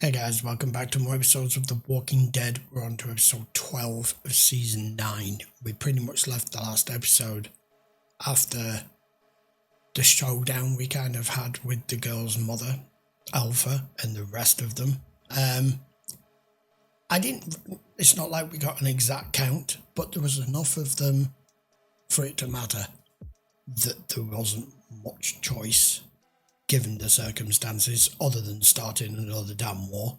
Hey guys, welcome back to more episodes of The Walking Dead. We're on to episode 12 of season 9. We pretty much left the last episode after the showdown we kind of had with the girl's mother, Alpha, and the rest of them. It's not like we got an exact count, but there was enough of them for it to matter that there wasn't much choice given the circumstances, other than starting another damn war.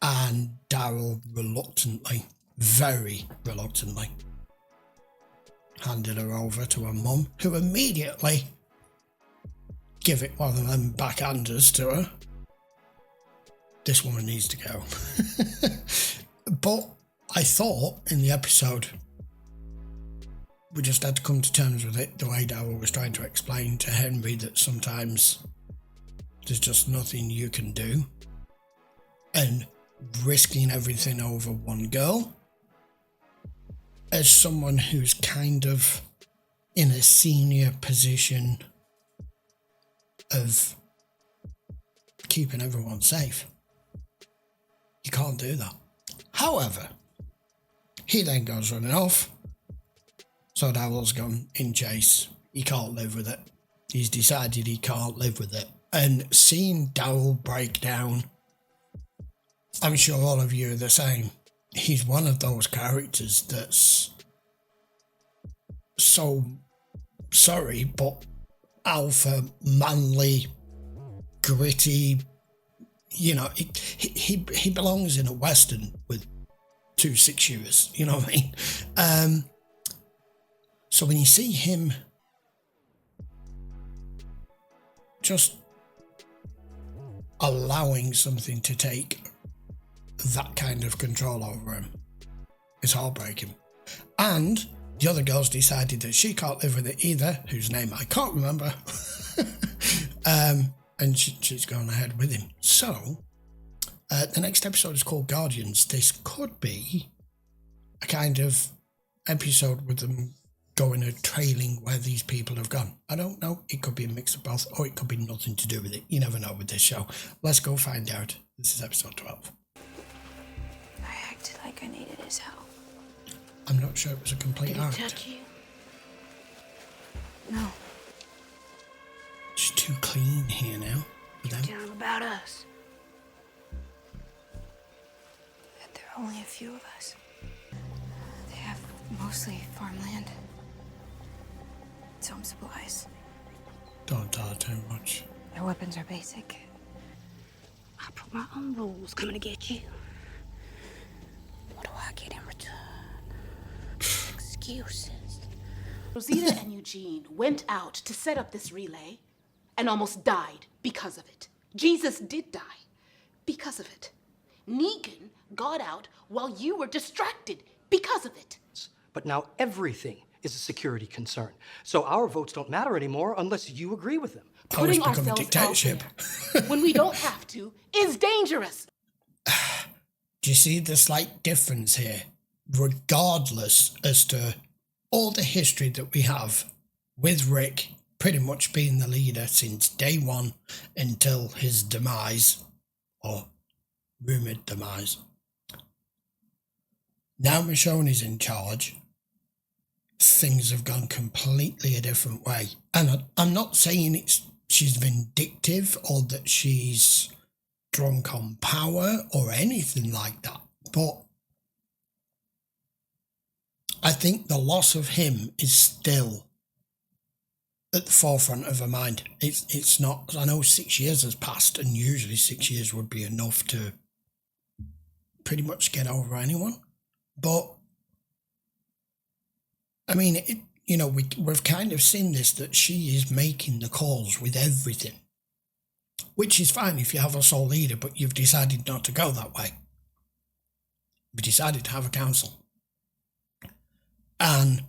And Daryl reluctantly, very reluctantly, handed her over to her mum, who immediately give it one of them backhanders to her. This woman needs to go. But I thought in the episode, we just had to come to terms with it, the way Daryl was trying to explain to Henry that sometimes there's just nothing you can do. And risking everything over one girl, as someone who's kind of in a senior position of keeping everyone safe, you can't do that. However, he then goes running off. So Daryl's gone in chase. He can't live with it. He's decided he can't live with it. And seeing Daryl break down, I'm sure all of you are the same. He's one of those characters that's so sorry, but alpha, manly, gritty. You know, he belongs in a Western with 2 6-shooters. You know what I mean? So when you see him just allowing something to take that kind of control over him, it's heartbreaking. And the other girl's decided that she can't live with it either, whose name I can't remember. And she's going ahead with him. So the next episode is called Guardians. This could be a kind of episode with them going and trailing where these people have gone. I don't know. It could be a mix of both, or it could be nothing to do with it. You never know with this show. Let's go find out. This is episode 12. I acted like I needed his help. I'm not sure it was a complete Did he act. touch you? No. It's too clean here now for them. Tell him about us. That there are only a few of us. They have mostly farmland. Some supplies. Don't tell her too much. Their weapons are basic. I broke my own rules coming to get you. What do I get in return? Excuses. Rosita and Eugene went out to set up this relay and almost died because of it. Jesus did die because of it. Negan got out while you were distracted because of it. But now everything is a security concern. So our votes don't matter anymore unless you agree with them. Oh, it's Putting become a ourselves dictatorship. out there when we don't have to is dangerous. Do you see the slight difference here? Regardless as to all the history that we have with Rick pretty much being the leader since day one until his demise, or rumoured demise. Now Michonne is in charge. Things have gone completely a different way. And I'm not saying she's vindictive or that she's drunk on power or anything like that. But I think the loss of him is still at the forefront of her mind. It's not, I know 6 years has passed, and usually 6 years would be enough to pretty much get over anyone. But I mean, we've kind of seen this, that she is making the calls with everything, which is fine if you have a sole leader, but you've decided not to go that way. We decided to have a council. And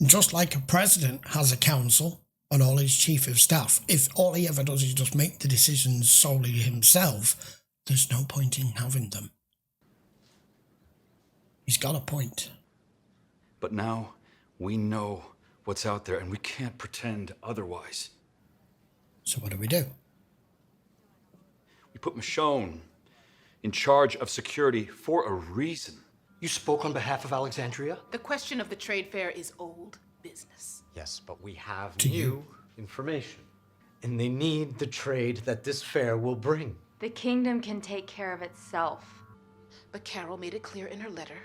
just like a president has a council and all his chief of staff, if all he ever does is just make the decisions solely himself, there's no point in having them. He's got a point. But now we know what's out there and we can't pretend otherwise. So what do? You put Michonne in charge of security for a reason. You spoke on behalf of Alexandria? The question of the trade fair is old business. Yes, but we have To new you. information. And they need the trade that this fair will bring. The kingdom can take care of itself. But Carol made it clear in her letter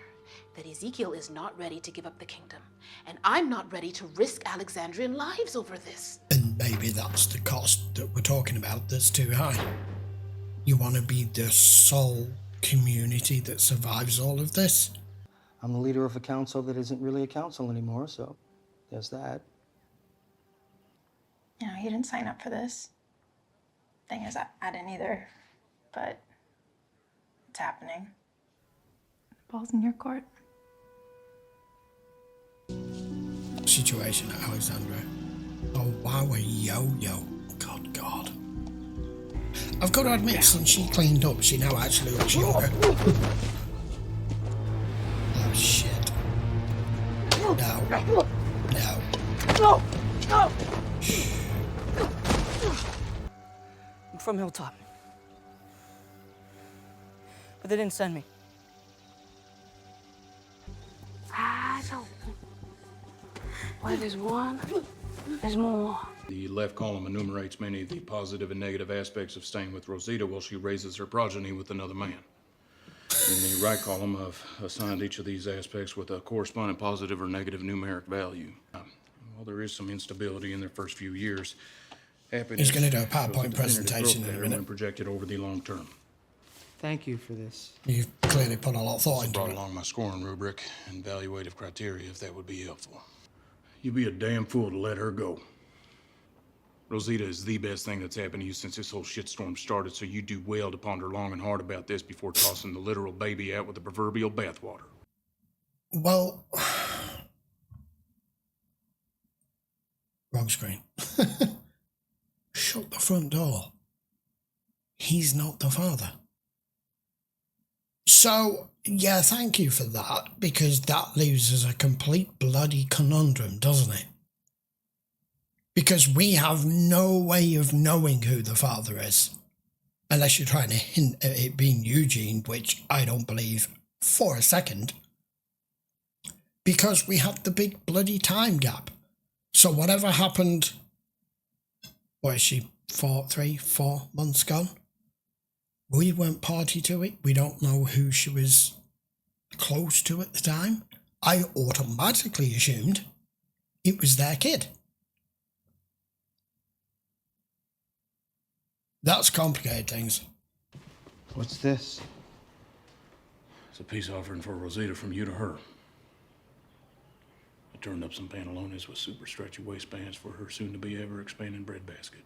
that Ezekiel is not ready to give up the kingdom. And I'm not ready to risk Alexandrian lives over this. And maybe that's the cost that we're talking about that's too high. You want to be the sole community that survives all of this? I'm the leader of a council that isn't really a council anymore, so there's that. You know, you didn't sign up for this. Thing is, I didn't either. But it's happening. The ball's in your court. Situation at Alexandria. Oh wow, a yo-yo. God. I've got to admit, since she cleaned up, she now actually looks younger. Oh shit. No. I'm from Hilltop. But they didn't send me. Eyes open. Where there's one, there's more. The left column enumerates many of the positive and negative aspects of staying with Rosita while she raises her progeny with another man. In the right column, I've assigned each of these aspects with a corresponding positive or negative numeric value. While there is some instability in their first few years, happiness He's going to do a shows PowerPoint definitive presentation growth in a pattern minute. when projected over the long term. Thank you for this. You've clearly put a lot of thought into Brought it. along my scoring rubric and evaluative criteria, if that would be helpful. You'd be a damn fool to let her go. Rosita is the best thing that's happened to you since this whole shitstorm started, so you do well to ponder long and hard about this before tossing the literal baby out with the proverbial bathwater. Well, wrong screen. Shut the front door. He's not the father. So, yeah, thank you for that, because that leaves us a complete bloody conundrum, doesn't it? Because we have no way of knowing who the father is. Unless you're trying to hint at it being Eugene, which I don't believe for a second. Because we had the big bloody time gap. So whatever happened, what is she, 4 months gone? We weren't party to it. We don't know who she was close to at the time. I automatically assumed it was their kid. That's complicated things. What's this? It's a peace offering for Rosita from you to her. I turned up some pantalones with super stretchy waistbands for her soon-to-be ever-expanding breadbasket.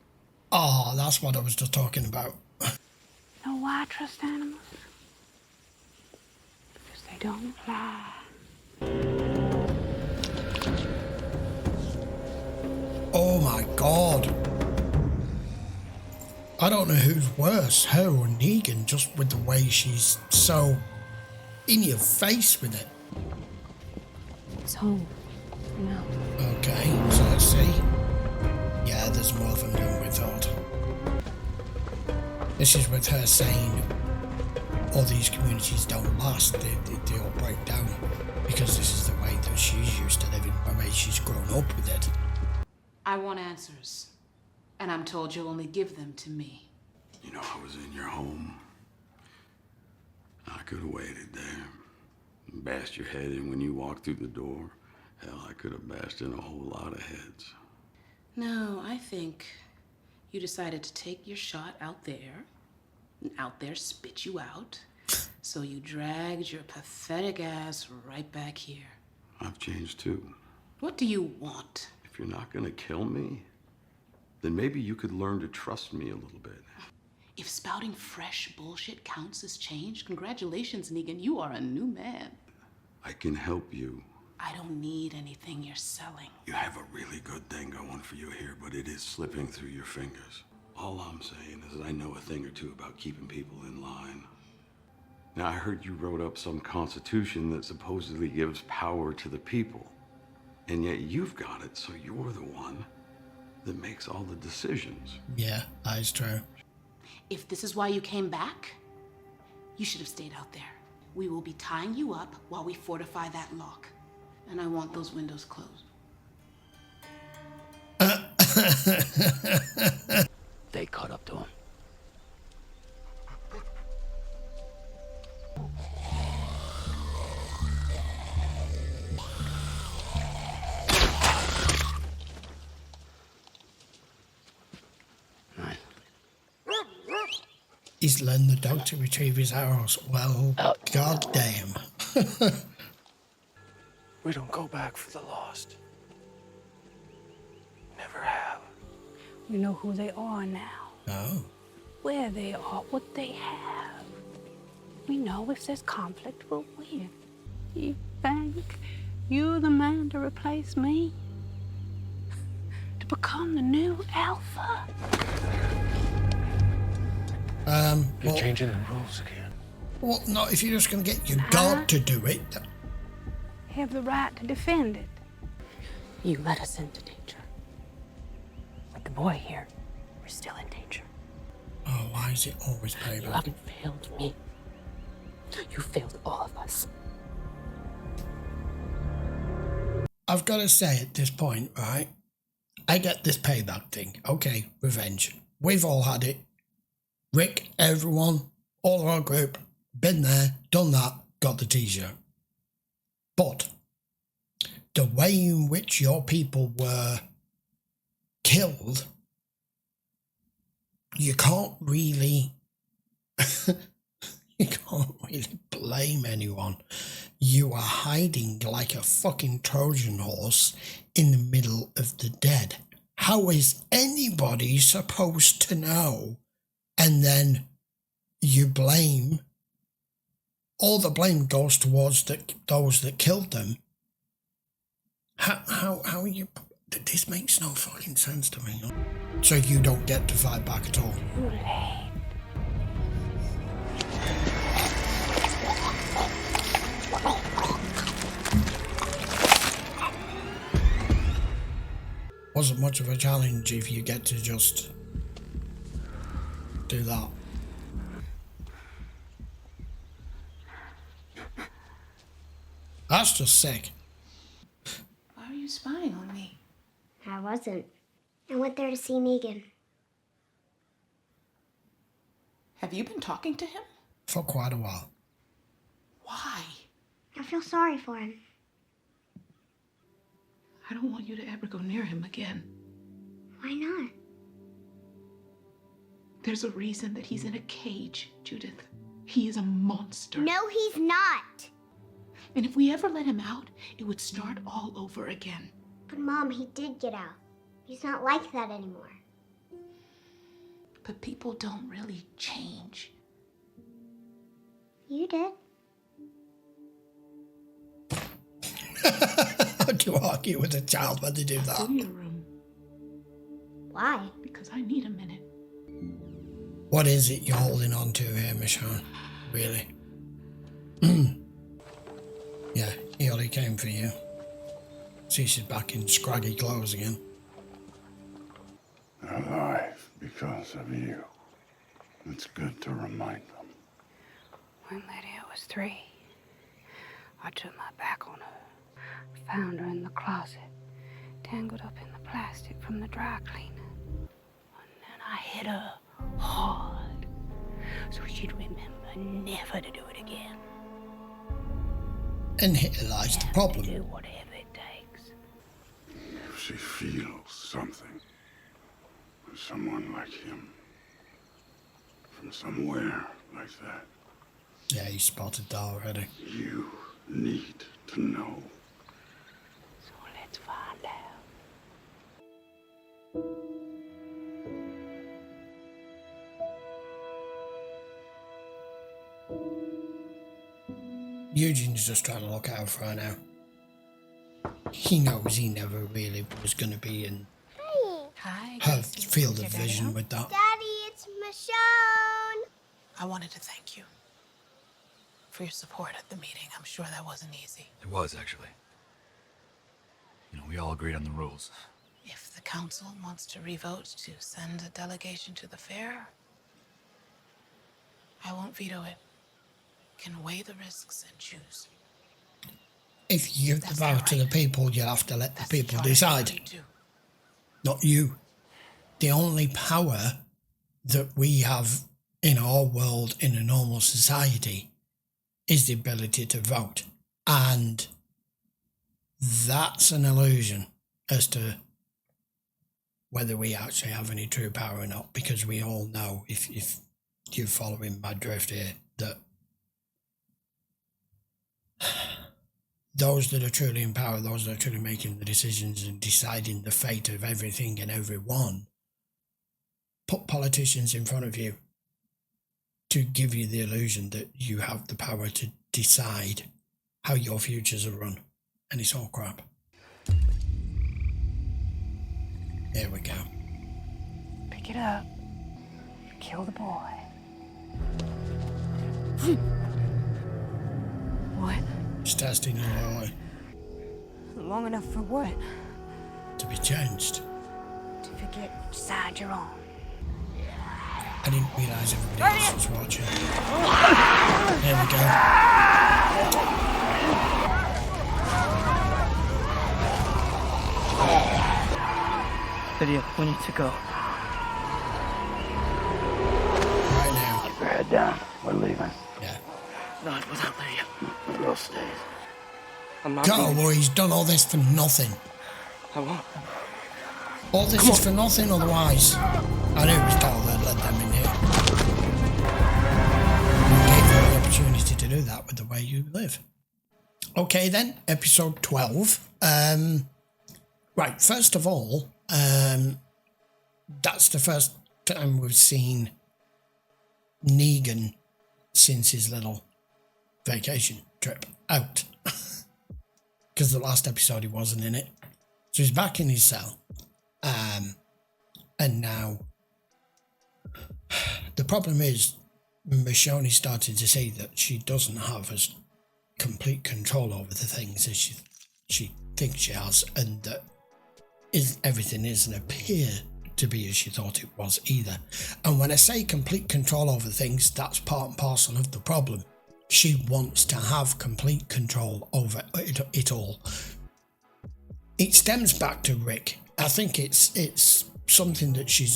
Oh, that's what I was just talking about. Know why I trust animals? Because they don't lie. Oh my God. I don't know who's worse, her or Negan, just with the way she's so in your face with it. It's home. No. Okay, so let's see. Yeah, there's more of them than we thought. This is with her saying all these communities don't last, they all break down, because this is the way that she's used to living, the way she's grown up with it. I want answers. And I'm told you'll only give them to me. You know, I was in your home. I could have waited there. Bashed your head in when you walked through the door. Hell, I could have bashed in a whole lot of heads. No, I think you decided to take your shot out there, and out there spit you out. So you dragged your pathetic ass right back here. I've changed too. What do you want? If you're not gonna kill me, then maybe you could learn to trust me a little bit. If spouting fresh bullshit counts as change, congratulations, Negan. You are a new man. I can help you. I don't need anything you're selling. You have a really good thing going for you here, but it is slipping through your fingers. All I'm saying is I know a thing or two about keeping people in line. Now, I heard you wrote up some constitution that supposedly gives power to the people. And yet you've got it, so you're the one that makes all the decisions. Yeah, that is true. If this is why you came back, you should have stayed out there. We will be tying you up while we fortify that lock. And I want those windows closed. They caught up to him. He's letting the dog to retrieve his arrows. Well, goddamn. We don't go back for the lost. Never have. We know who they are now. Oh. Where they are, what they have. We know if there's conflict, we'll win. You think you're the man to replace me? To become the new Alpha? You're changing the rules again. Well, not if you're just going to get your god to do it. Have the right to defend it. You let us into danger. With the boy here, we're still in danger. Oh, why is it always You payback? haven't failed me. You failed all of us. I've got to say at this point, right? I get this payback thing. Okay, revenge. We've all had it. Rick, everyone, all of our group, been there, done that, got the t-shirt. But the way in which your people were killed, you can't really blame anyone. You are hiding like a fucking Trojan horse in the middle of the dead. How is anybody supposed to know? And then you blame, all the blame goes towards those that killed them. How are you, this makes no fucking sense to me. So you don't get to fight back at all. Too late. Wasn't much of a challenge if you get to just do that. That's just sick. Why are you spying on me? I wasn't. I went there to see Negan. Have you been talking to him? For quite a while. Why? I feel sorry for him. I don't want you to ever go near him again. Why not? There's a reason that he's in a cage, Judith. He is a monster. No, he's not. And if we ever let him out, it would start all over again. But Mom, he did get out. He's not like that anymore. But people don't really change. You did. How do you argue with a child when they do that? Go to your room. Why? Because I need a minute. What is it you're holding on to here, Michonne? Really? Yeah, he only came for you. See, she's back in scraggy clothes again. They're alive because of you. It's good to remind them. When Lydia was 3, I turned my back on her. Found her in the closet, tangled up in the plastic from the dry cleaner. And then I hit her hard, so she'd remember never to do it again. And here lies the problem. Do whatever it takes. If she feels something from someone like him, from somewhere like that, Yeah, he spotted that already. you need to know. So let's find out. Eugene's just trying to look out for her now. He knows he never really was going to be in Hi. her field of vision with that. Daddy, it's Michonne. I wanted to thank you for your support at the meeting. I'm sure that wasn't easy. It was, actually. You know, we all agreed on the rules. If the council wants to revote to send a delegation to the fair, I won't veto it. Can weigh the risks and choose. If you give the power to the people, you'll have to let the people decide. Not you. The only power that we have in our world, in a normal society, is the ability to vote. And that's an illusion as to whether we actually have any true power or not, because we all know, if you're following my drift here, that those that are truly in power, those that are truly making the decisions and deciding the fate of everything and everyone, put politicians in front of you to give you the illusion that you have the power to decide how your futures are run. And it's all crap. There we go. Pick it up. Kill the boy. What? It's testing your eye. Long enough for what? To be changed. To forget which side you're on. I didn't realise everybody else was watching. There we go. Lydia, we need to go. Right now. Keep your head down. We're leaving. Yeah. Not without Lydia. The girl stays. I'm not Go, leaving. boy, he's done all this for nothing. I won't. All this is for nothing otherwise. I knew it was Carl that led them in here. You gave them the opportunity to do that with the way you live. Okay then, episode 12. Right, first of all, that's the first time we've seen Negan since his little vacation trip out. Because the last episode he wasn't in it. So he's back in his cell. And now the problem is Michonne started to see that she doesn't have as complete control over the things as she thinks she has, and that everything isn't appear to be as she thought it was either. And when I say complete control over things, that's part and parcel of the problem. She wants to have complete control over it all. It stems back to Rick. I think it's something that she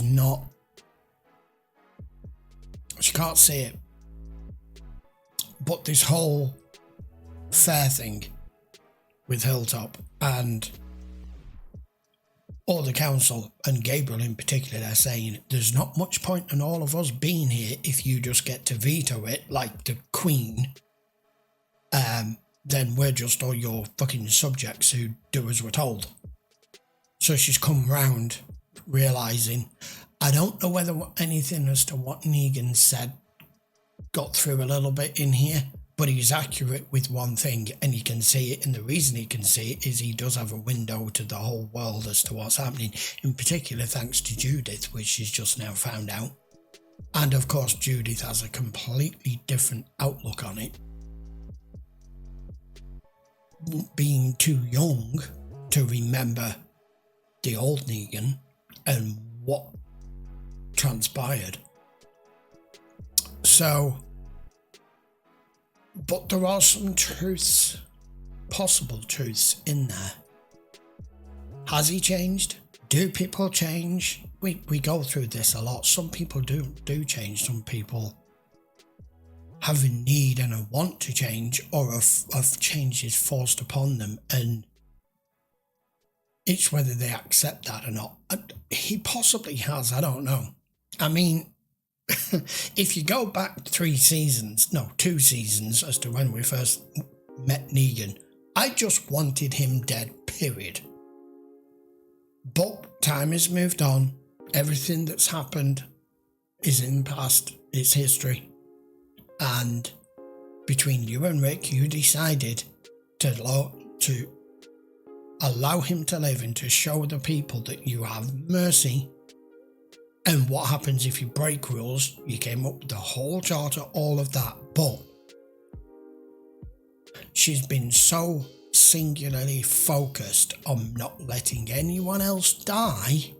can't see it. But this whole fair thing with Hilltop and all the council and Gabriel in particular, they're saying there's not much point in all of us being here if you just get to veto it like the Queen. Then we're just all your fucking subjects who do as we're told. So she's come round realising, I don't know whether anything as to what Negan said got through a little bit in here, but he's accurate with one thing and you can see it, and the reason he can see it is he does have a window to the whole world as to what's happening, in particular thanks to Judith, which she's just now found out. And of course Judith has a completely different outlook on it, being too young to remember the old Negan and what transpired. So, but there are some truths, possible truths in there. Has he changed? Do people change? We go through this a lot. Some people do change. Some people have a need and a want to change, or a change is forced upon them, and it's whether they accept that or not. He possibly has, I don't know. I mean, if you go back 2 seasons as to when we first met Negan, I just wanted him dead, period. But time has moved on. Everything that's happened is in the past. It's history. And between you and Rick, you decided to allow him to live and to show the people that you have mercy. And what happens if you break rules? You came up with the whole charter, all of that. But she's been so singularly focused on not letting anyone else die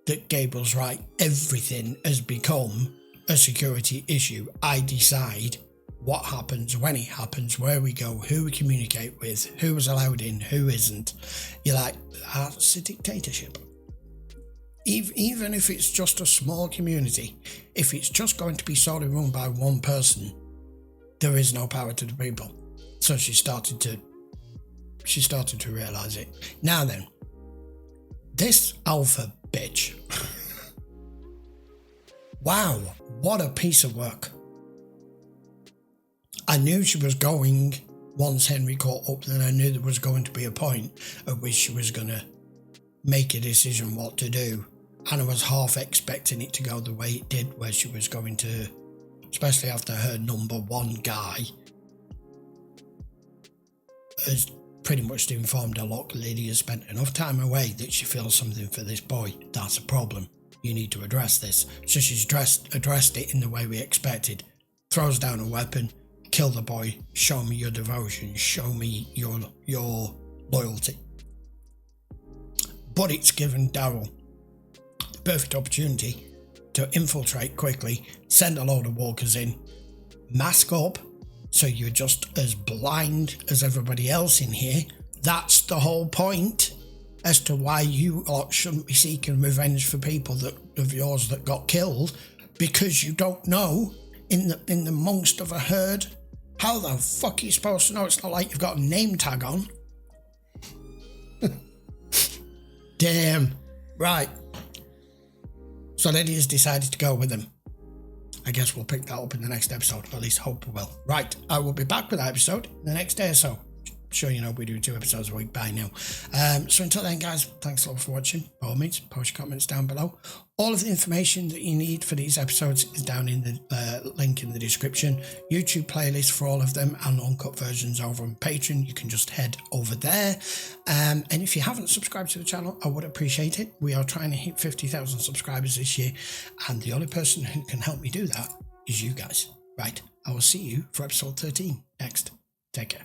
that Gabriel's right. Everything has become a security issue. I decide what happens, when it happens, where we go, who we communicate with, who is allowed in, who isn't. You're like, that's a dictatorship. Even if it's just a small community, if it's just going to be solely run by one person, there is no power to the people. So she started to realise it. Now then, this alpha bitch. Wow, what a piece of work. I knew she was going, once Henry caught up, then I knew there was going to be a point at which she was going to make a decision what to do. And I was half expecting it to go the way it did, where she was going to, especially after her number one guy has pretty much informed her, look, Lydia spent enough time away that she feels something for this boy. That's a problem. You need to address this. So she's addressed it in the way we expected. Throws down a weapon, kill the boy, show me your devotion, show me your loyalty. But it's given Daryl the perfect opportunity to infiltrate quickly, send a load of walkers in, mask up, so you're just as blind as everybody else in here. That's the whole point as to why you lot shouldn't be seeking revenge for people of yours that got killed, because you don't know in the amongst of a herd. How the fuck are you supposed to know? It's not like you've got a name tag on. Damn. Right. So Lydia's decided to go with him. I guess we'll pick that up in the next episode. At least hope we will. Right. I will be back with that episode the next day or so. Sure, you know, we do 2 episodes a week by now. So until then, guys, thanks a lot for watching. By all means, post your comments down below. All of the information that you need for these episodes is down in the link in the description. YouTube playlist for all of them and uncut versions over on Patreon. You can just head over there. And if you haven't subscribed to the channel, I would appreciate it. We are trying to hit 50,000 subscribers this year. And the only person who can help me do that is you guys. Right. I will see you for episode 13 next. Take care.